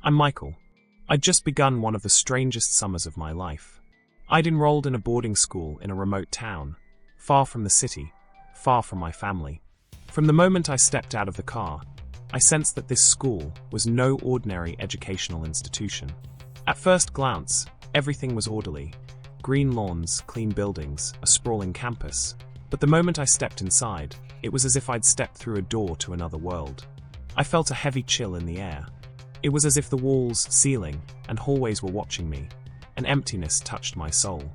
I'm Michael. I'd just begun one of the strangest summers of my life. I'd enrolled in a boarding school in a remote town, far from the city, far from my family. From the moment I stepped out of the car, I sensed that this school was no ordinary educational institution. At first glance, everything was orderly. Green lawns, clean buildings, a sprawling campus. But the moment I stepped inside, it was as if I'd stepped through a door to another world. I felt a heavy chill in the air. It was as if the walls, ceiling, and hallways were watching me. An emptiness touched my soul.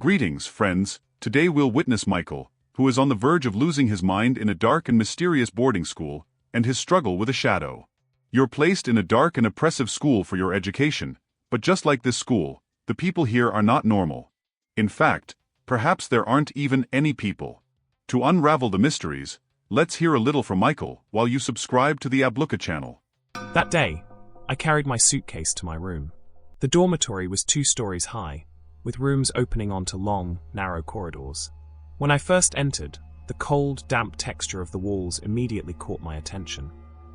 Greetings, friends. Today we'll witness Michael, who is on the verge of losing his mind in a dark and mysterious boarding school, and his struggle with a shadow. You're placed in a dark and oppressive school for your education, but just like this school, the people here are not normal. In fact, perhaps there aren't even any people. To unravel the mysteries, let's hear a little from Michael while you subscribe to the Abluka channel. That day, I carried my suitcase to my room. The dormitory was 2 stories high, with rooms opening onto long, narrow corridors. When I first entered, the cold, damp texture of the walls immediately caught my attention.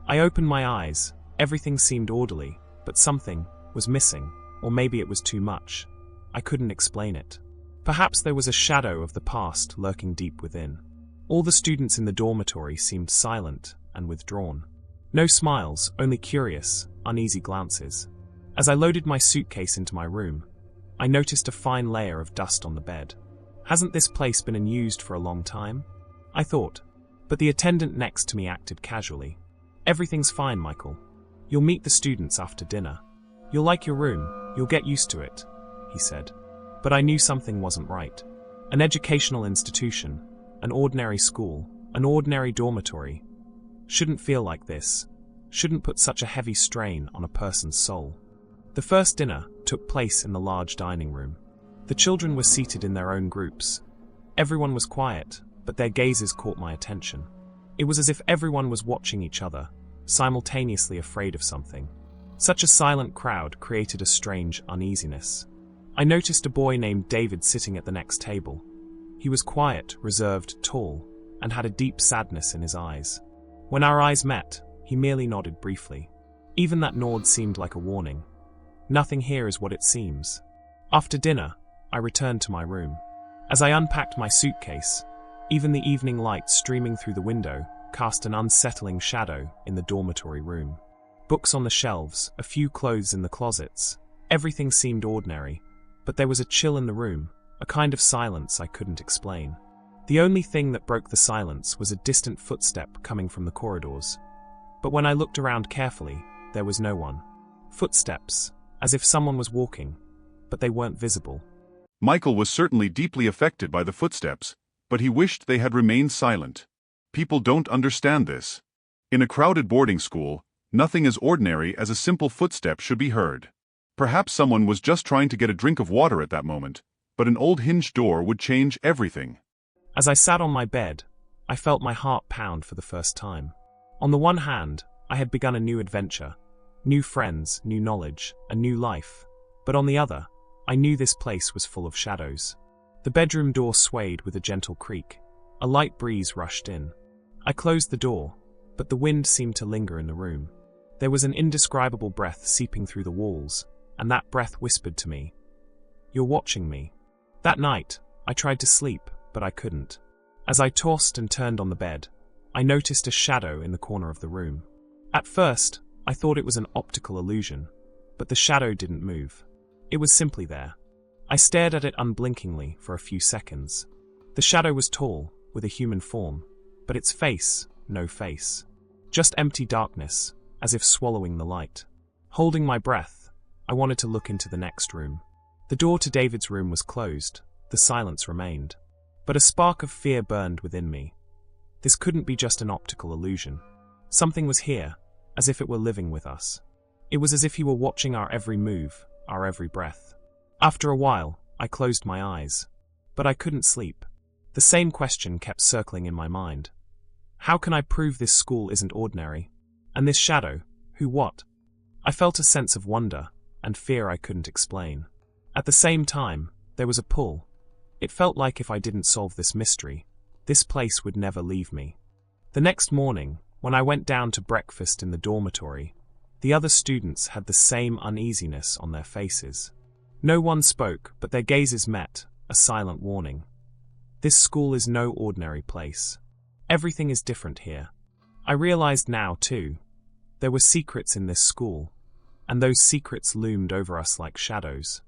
I opened my eyes. Everything seemed orderly, but something was missing, or maybe it was too much. I couldn't explain it. Perhaps there was a shadow of the past lurking deep within. All the students in the dormitory seemed silent and withdrawn. No smiles, only curious, uneasy glances. As I loaded my suitcase into my room, I noticed a fine layer of dust on the bed. Hasn't this place been unused for a long time? I thought, but the attendant next to me acted casually. Everything's fine, Michael. You'll meet the students after dinner. You'll like your room, you'll get used to it, he said. But I knew something wasn't right. An educational institution, an ordinary school, an ordinary dormitory, shouldn't feel like this, shouldn't put such a heavy strain on a person's soul. The first dinner took place in the large dining room. The children were seated in their own groups. Everyone was quiet, but their gazes caught my attention. It was as if everyone was watching each other, simultaneously afraid of something. Such a silent crowd created a strange uneasiness. I noticed a boy named David sitting at the next table. He was quiet, reserved, tall, and had a deep sadness in his eyes. When our eyes met, he merely nodded briefly. Even that nod seemed like a warning. Nothing here is what it seems. After dinner, I returned to my room. As I unpacked my suitcase, even the evening light streaming through the window cast an unsettling shadow in the dormitory room. Books on the shelves, a few clothes in the closets. Everything seemed ordinary, but there was a chill in the room, a kind of silence I couldn't explain. The only thing that broke the silence was a distant footstep coming from the corridors. But when I looked around carefully, there was no one. Footsteps, as if someone was walking, but they weren't visible. Michael was certainly deeply affected by the footsteps, but he wished they had remained silent. People don't understand this. In a crowded boarding school, nothing as ordinary as a simple footstep should be heard. Perhaps someone was just trying to get a drink of water at that moment, but an old hinged door would change everything. As I sat on my bed, I felt my heart pound for the first time. On the one hand, I had begun a new adventure, new friends, new knowledge, a new life. But on the other, I knew this place was full of shadows. The bedroom door swayed with a gentle creak. A light breeze rushed in. I closed the door, but the wind seemed to linger in the room. There was an indescribable breath seeping through the walls, and that breath whispered to me, "You're watching me." That night, I tried to sleep, but I couldn't. As I tossed and turned on the bed, I noticed a shadow in the corner of the room. At first, I thought it was an optical illusion, but the shadow didn't move. It was simply there. I stared at it unblinkingly for a few seconds. The shadow was tall, with a human form, but its face, no face. Just empty darkness, as if swallowing the light. Holding my breath, I wanted to look into the next room. The door to David's room was closed. The silence remained. But a spark of fear burned within me. This couldn't be just an optical illusion. Something was here, as if it were living with us. It was as if he were watching our every move, our every breath. After a while, I closed my eyes. But I couldn't sleep. The same question kept circling in my mind. How can I prove this school isn't ordinary? And this shadow, who what? I felt a sense of wonder and fear I couldn't explain. At the same time, there was a pull. It felt like if I didn't solve this mystery, this place would never leave me. The next morning, when I went down to breakfast in the dormitory, The other students had the same uneasiness on their faces. No one spoke, but their gazes met, a silent warning. This school is no ordinary place. Everything is different here. I realized now, too. There were secrets in this school, and those secrets loomed over us like shadows.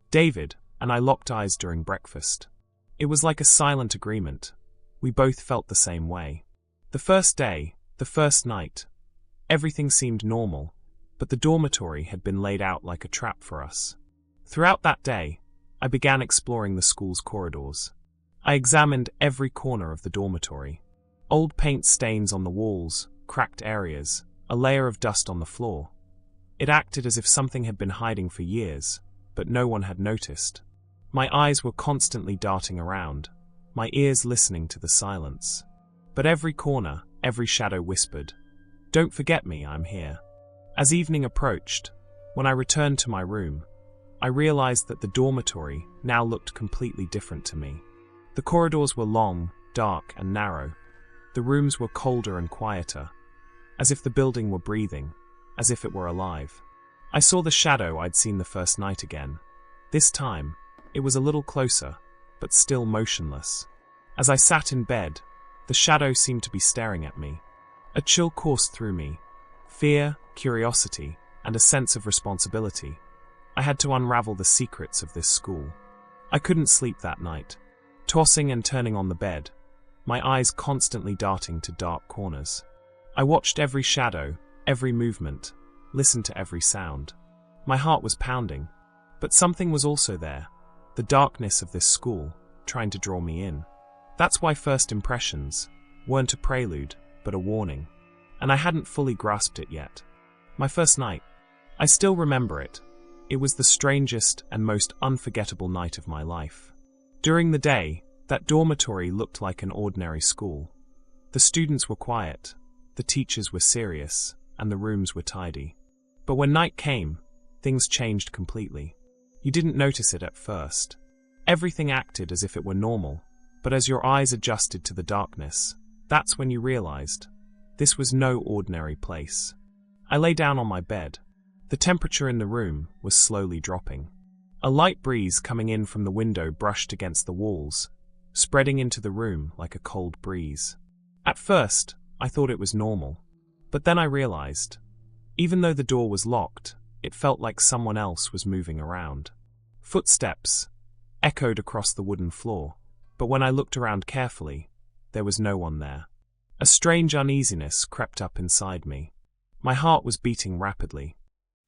David and I locked eyes during breakfast. It was like a silent agreement. We both felt the same way. The first day, the first night, everything seemed normal, but the dormitory had been laid out like a trap for us. Throughout that day, I began exploring the school's corridors. I examined every corner of the dormitory. Old paint stains on the walls, cracked areas, a layer of dust on the floor. It acted as if something had been hiding for years, but no one had noticed. My eyes were constantly darting around, my ears listening to the silence. But every corner, every shadow whispered, "Don't forget me, I'm here." As evening approached, when I returned to my room, I realized that the dormitory now looked completely different to me. The corridors were long, dark, and narrow. The rooms were colder and quieter, as if the building were breathing, as if it were alive. I saw the shadow I'd seen the first night again. This time, it was a little closer, but still motionless. As I sat in bed, the shadow seemed to be staring at me. A chill coursed through me. Fear, curiosity, and a sense of responsibility. I had to unravel the secrets of this school. I couldn't sleep that night, tossing and turning on the bed, my eyes constantly darting to dark corners. I watched every shadow, every movement, listened to every sound. My heart was pounding, but something was also there, the darkness of this school, trying to draw me in. That's why first impressions weren't a prelude, but a warning. And I hadn't fully grasped it yet. My first night. I still remember it. It was the strangest and most unforgettable night of my life. During the day, that dormitory looked like an ordinary school. The students were quiet, the teachers were serious, and the rooms were tidy. But when night came, things changed completely. You didn't notice it at first. Everything acted as if it were normal, but as your eyes adjusted to the darkness, that's when you realized this was no ordinary place. I lay down on my bed. The temperature in the room was slowly dropping. A light breeze coming in from the window brushed against the walls, spreading into the room like a cold breeze. At first, I thought it was normal, but then I realized, even though the door was locked, it felt like someone else was moving around. Footsteps echoed across the wooden floor, but when I looked around carefully, there was no one there. A strange uneasiness crept up inside me. My heart was beating rapidly.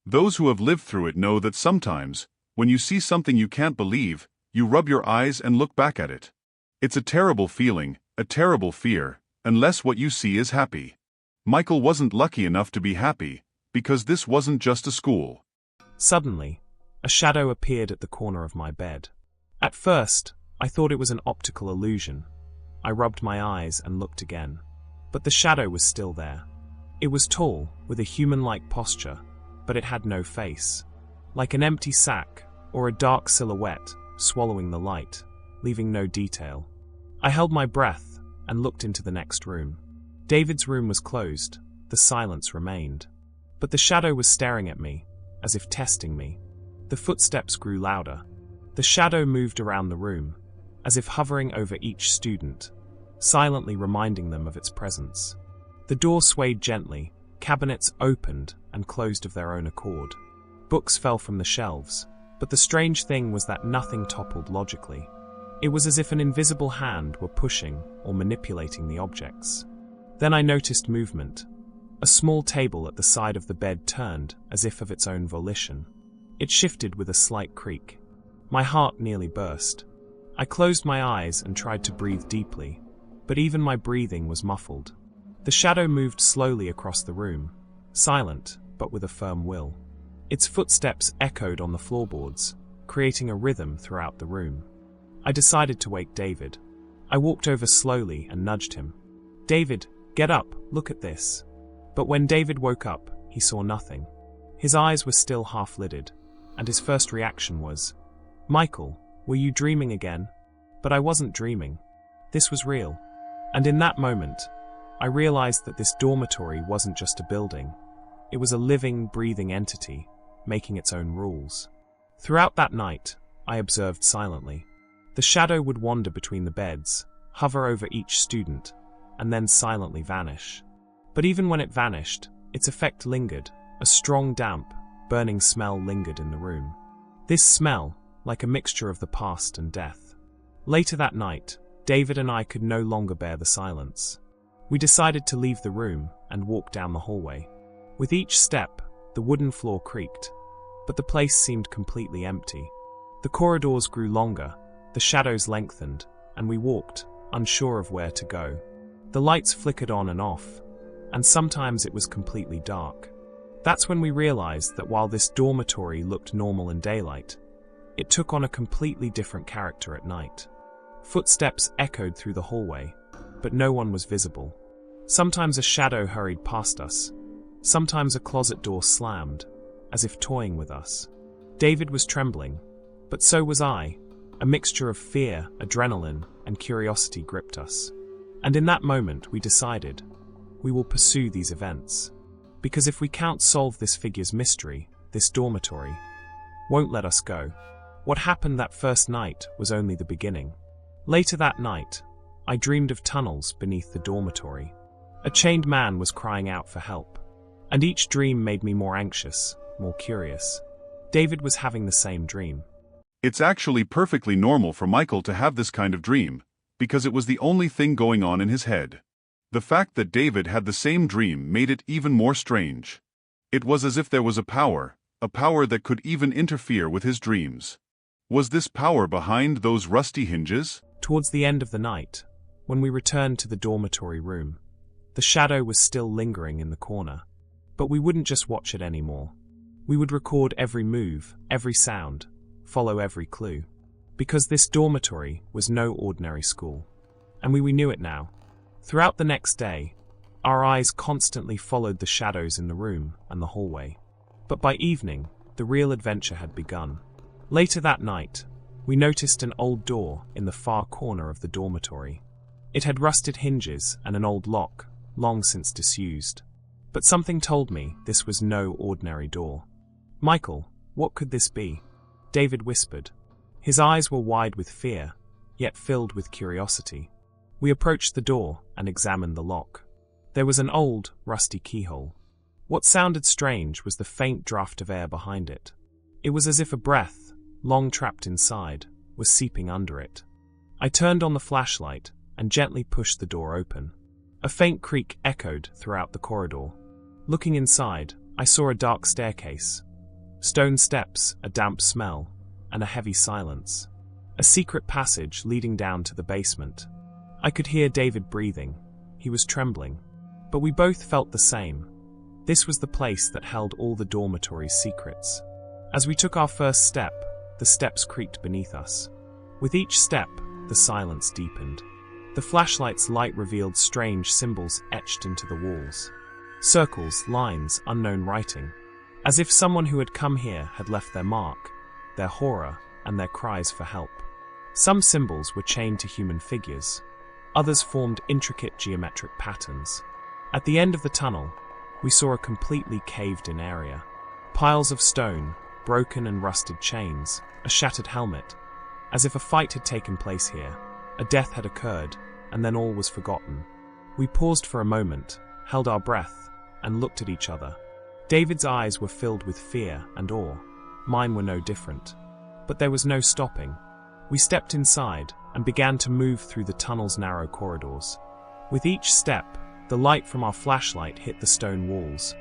Those who have lived through it know that sometimes, when you see something you can't believe, you rub your eyes and look back at it. It's a terrible feeling, a terrible fear, unless what you see is happy. Michael wasn't lucky enough to be happy, because this wasn't just a school. Suddenly, a shadow appeared at the corner of my bed. At first, I thought it was an optical illusion. I rubbed my eyes and looked again. But the shadow was still there. It was tall, with a human-like posture, but it had no face. Like an empty sack, or a dark silhouette, swallowing the light, leaving no detail. I held my breath and looked into the next room. David's room was closed. The silence remained. But the shadow was staring at me, as if testing me. The footsteps grew louder. The shadow moved around the room, as if hovering over each student, silently reminding them of its presence. The door swayed gently, cabinets opened and closed of their own accord. Books fell from the shelves, but the strange thing was that nothing toppled logically. It was as if an invisible hand were pushing or manipulating the objects. Then I noticed movement. A small table at the side of the bed turned as if of its own volition. It shifted with a slight creak. My heart nearly burst. I closed my eyes and tried to breathe deeply, but even my breathing was muffled. The shadow moved slowly across the room, silent but with a firm will. Its footsteps echoed on the floorboards, creating a rhythm throughout the room. I decided to wake David. I walked over slowly and nudged him. "David, get up, look at this." But when David woke up, he saw nothing. His eyes were still half-lidded, and his first reaction was, "Michael, were you dreaming again?" But I wasn't dreaming. This was real. And in that moment, I realized that this dormitory wasn't just a building. It was a living, breathing entity, making its own rules. Throughout that night, I observed silently. The shadow would wander between the beds, hover over each student, and then silently vanish. But even when it vanished, its effect lingered. A strong, damp, burning smell lingered in the room. This smell, like a mixture of the past and death. Later that night, David and I could no longer bear the silence. We decided to leave the room and walk down the hallway. With each step, the wooden floor creaked, but the place seemed completely empty. The corridors grew longer, the shadows lengthened, and we walked, unsure of where to go. The lights flickered on and off, and sometimes it was completely dark. That's when we realized that while this dormitory looked normal in daylight, it took on a completely different character at night. Footsteps echoed through the hallway, but no one was visible. Sometimes a shadow hurried past us. Sometimes a closet door slammed, as if toying with us. David was trembling, but so was I. A mixture of fear, adrenaline, and curiosity gripped us. And in that moment we decided, we will pursue these events. Because if we can't solve this figure's mystery, this dormitory won't let us go. What happened that first night was only the beginning. Later that night, I dreamed of tunnels beneath the dormitory. A chained man was crying out for help. And each dream made me more anxious, more curious. David was having the same dream. It's actually perfectly normal for Michael to have this kind of dream, because it was the only thing going on in his head. The fact that David had the same dream made it even more strange. It was as if there was a power that could even interfere with his dreams. Was this power behind those rusty hinges? Towards the end of the night, when we returned to the dormitory room, the shadow was still lingering in the corner. But we wouldn't just watch it anymore. We would record every move, every sound, follow every clue. Because this dormitory was no ordinary school. And we knew it now. Throughout the next day, our eyes constantly followed the shadows in the room and the hallway. But by evening, the real adventure had begun. Later that night, we noticed an old door in the far corner of the dormitory. It had rusted hinges and an old lock, long since disused. But something told me this was no ordinary door. "Michael, what could this be?" David whispered. His eyes were wide with fear, yet filled with curiosity. We approached the door and examined the lock. There was an old, rusty keyhole. What sounded strange was the faint draft of air behind it. It was as if a breath, long trapped inside, was seeping under it. I turned on the flashlight and gently pushed the door open. A faint creak echoed throughout the corridor. Looking inside, I saw a dark staircase, stone steps, a damp smell, and a heavy silence. A secret passage leading down to the basement. I could hear David breathing. He was trembling. But we both felt the same. This was the place that held all the dormitory's secrets. As we took our first step, the steps creaked beneath us. With each step, the silence deepened. The flashlight's light revealed strange symbols etched into the walls. Circles, lines, unknown writing. As if someone who had come here had left their mark, their horror, and their cries for help. Some symbols were chained to human figures. Others formed intricate geometric patterns. At the end of the tunnel, we saw a completely caved-in area. Piles of stone, broken and rusted chains, a shattered helmet. As if a fight had taken place here, a death had occurred, and then all was forgotten. We paused for a moment, held our breath, and looked at each other. David's eyes were filled with fear and awe. Mine were no different. But there was no stopping. We stepped inside and began to move through the tunnel's narrow corridors. With each step, the light from our flashlight hit the stone walls,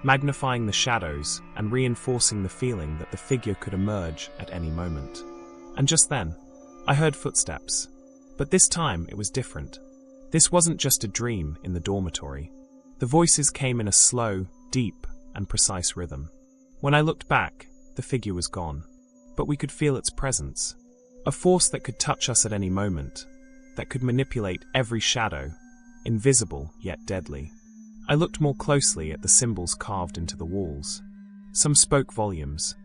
magnifying the shadows and reinforcing the feeling that the figure could emerge at any moment. And just then, I heard footsteps. But this time it was different. This wasn't just a dream in the dormitory. The voices came in a slow, deep, and precise rhythm. When I looked back, the figure was gone. But we could feel its presence. A force that could touch us at any moment, that could manipulate every shadow, invisible yet deadly. I looked more closely at the symbols carved into the walls. Some spoke volumes,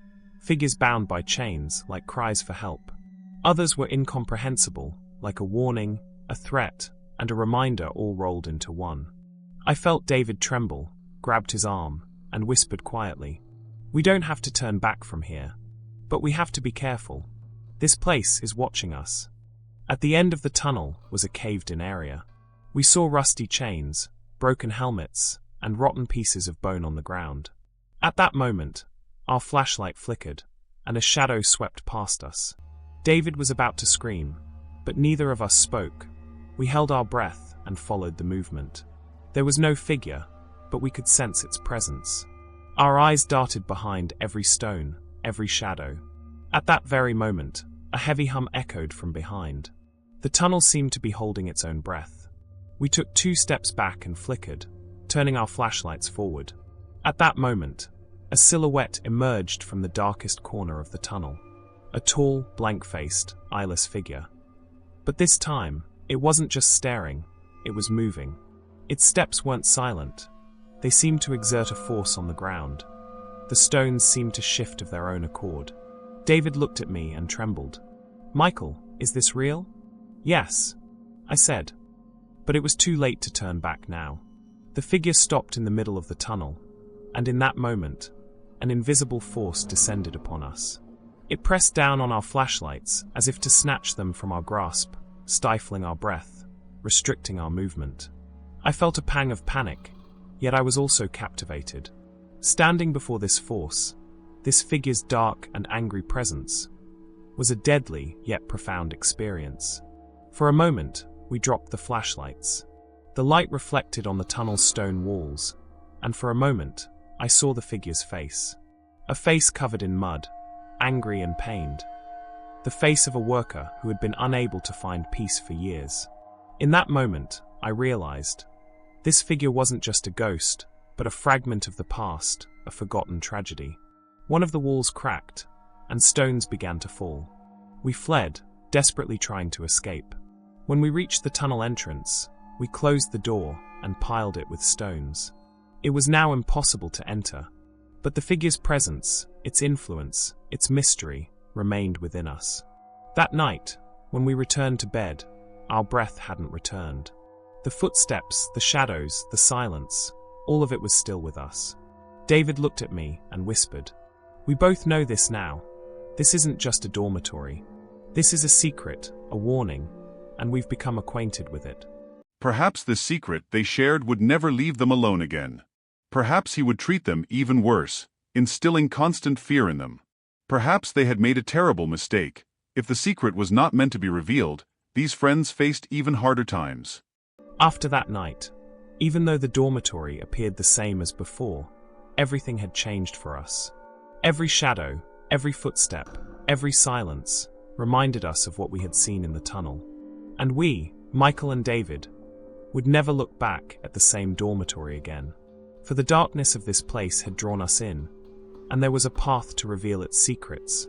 figures bound by chains like cries for help. Others were incomprehensible, like a warning, a threat, and a reminder all rolled into one. I felt David tremble, grabbed his arm, and whispered quietly, "We don't have to turn back from here. But we have to be careful. This place is watching us." At the end of the tunnel was a caved-in area. We saw rusty chains, broken helmets, and rotten pieces of bone on the ground. At that moment, our flashlight flickered, and a shadow swept past us. David was about to scream, but neither of us spoke. We held our breath and followed the movement. There was no figure, but we could sense its presence. Our eyes darted behind every stone, every shadow. At that very moment, a heavy hum echoed from behind. The tunnel seemed to be holding its own breath. We took 2 steps back and flickered, turning our flashlights forward. At that moment, a silhouette emerged from the darkest corner of the tunnel. A tall, blank-faced, eyeless figure. But this time, it wasn't just staring, it was moving. Its steps weren't silent. They seemed to exert a force on the ground. The stones seemed to shift of their own accord. David looked at me and trembled. "Michael, is this real?" "Yes," I said. But it was too late to turn back now. The figure stopped in the middle of the tunnel, and in that moment, an invisible force descended upon us. It pressed down on our flashlights as if to snatch them from our grasp, stifling our breath, restricting our movement. I felt a pang of panic, yet I was also captivated. Standing before this force, this figure's dark and angry presence, was a deadly yet profound experience. For a moment, we dropped the flashlights. The light reflected on the tunnel's stone walls, and for a moment, I saw the figure's face. A face covered in mud, angry and pained. The face of a worker who had been unable to find peace for years. In that moment, I realized, this figure wasn't just a ghost, but a fragment of the past, a forgotten tragedy. One of the walls cracked, and stones began to fall. We fled, desperately trying to escape. When we reached the tunnel entrance, we closed the door and piled it with stones. It was now impossible to enter, but the figure's presence, its influence, its mystery, remained within us. That night, when we returned to bed, our breath hadn't returned. The footsteps, the shadows, the silence, all of it was still with us. David looked at me and whispered, "We both know this now. This isn't just a dormitory. This is a secret, a warning, and we've become acquainted with it." Perhaps this secret they shared would never leave them alone again. Perhaps he would treat them even worse, instilling constant fear in them. Perhaps they had made a terrible mistake. If the secret was not meant to be revealed, these friends faced even harder times. After that night, even though the dormitory appeared the same as before, everything had changed for us. Every shadow, every footstep, every silence, reminded us of what we had seen in the tunnel. And we, Michael and David, would never look back at the same dormitory again. For the darkness of this place had drawn us in, and there was a path to reveal its secrets.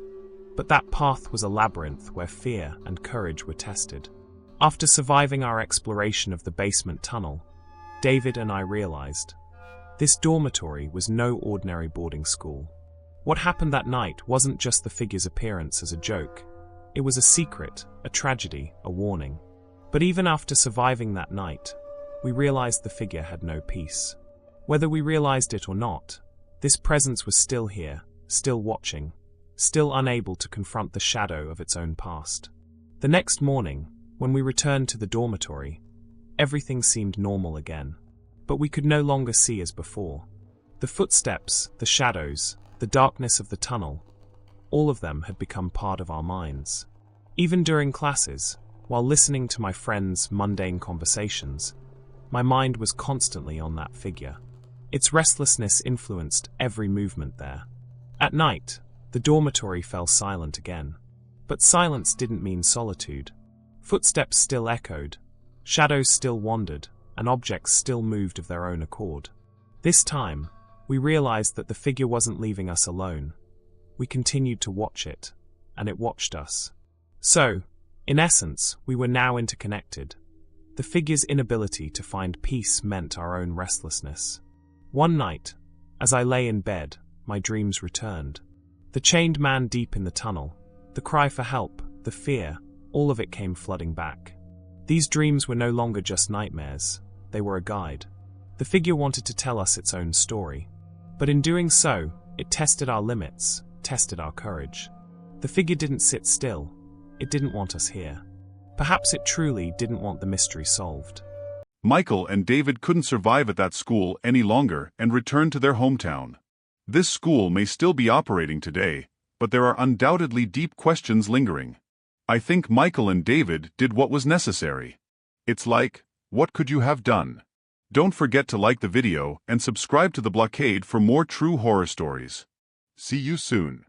But that path was a labyrinth where fear and courage were tested. After surviving our exploration of the basement tunnel, David and I realized, this dormitory was no ordinary boarding school. What happened that night wasn't just the figure's appearance as a joke. It was a secret, a tragedy, a warning. But even after surviving that night, we realized the figure had no peace. Whether we realized it or not, this presence was still here, still watching, still unable to confront the shadow of its own past. The next morning, when we returned to the dormitory, everything seemed normal again. But we could no longer see as before. The footsteps, the shadows, the darkness of the tunnel, all of them had become part of our minds. Even during classes, while listening to my friends' mundane conversations, my mind was constantly on that figure. Its restlessness influenced every movement there. At night, the dormitory fell silent again. But silence didn't mean solitude. Footsteps still echoed, shadows still wandered, and objects still moved of their own accord. This time, we realized that the figure wasn't leaving us alone. We continued to watch it, and it watched us. So, in essence, we were now interconnected. The figure's inability to find peace meant our own restlessness. One night, as I lay in bed, my dreams returned. The chained man deep in the tunnel, the cry for help, the fear, all of it came flooding back. These dreams were no longer just nightmares, they were a guide. The figure wanted to tell us its own story. But in doing so, it tested our limits, tested our courage. The figure didn't sit still. It didn't want us here. Perhaps it truly didn't want the mystery solved. Michael and David couldn't survive at that school any longer and returned to their hometown. This school may still be operating today, but there are undoubtedly deep questions lingering. I think Michael and David did what was necessary. It's like, what could you have done? Don't forget to like the video and subscribe to The Blockade for more true horror stories. See you soon.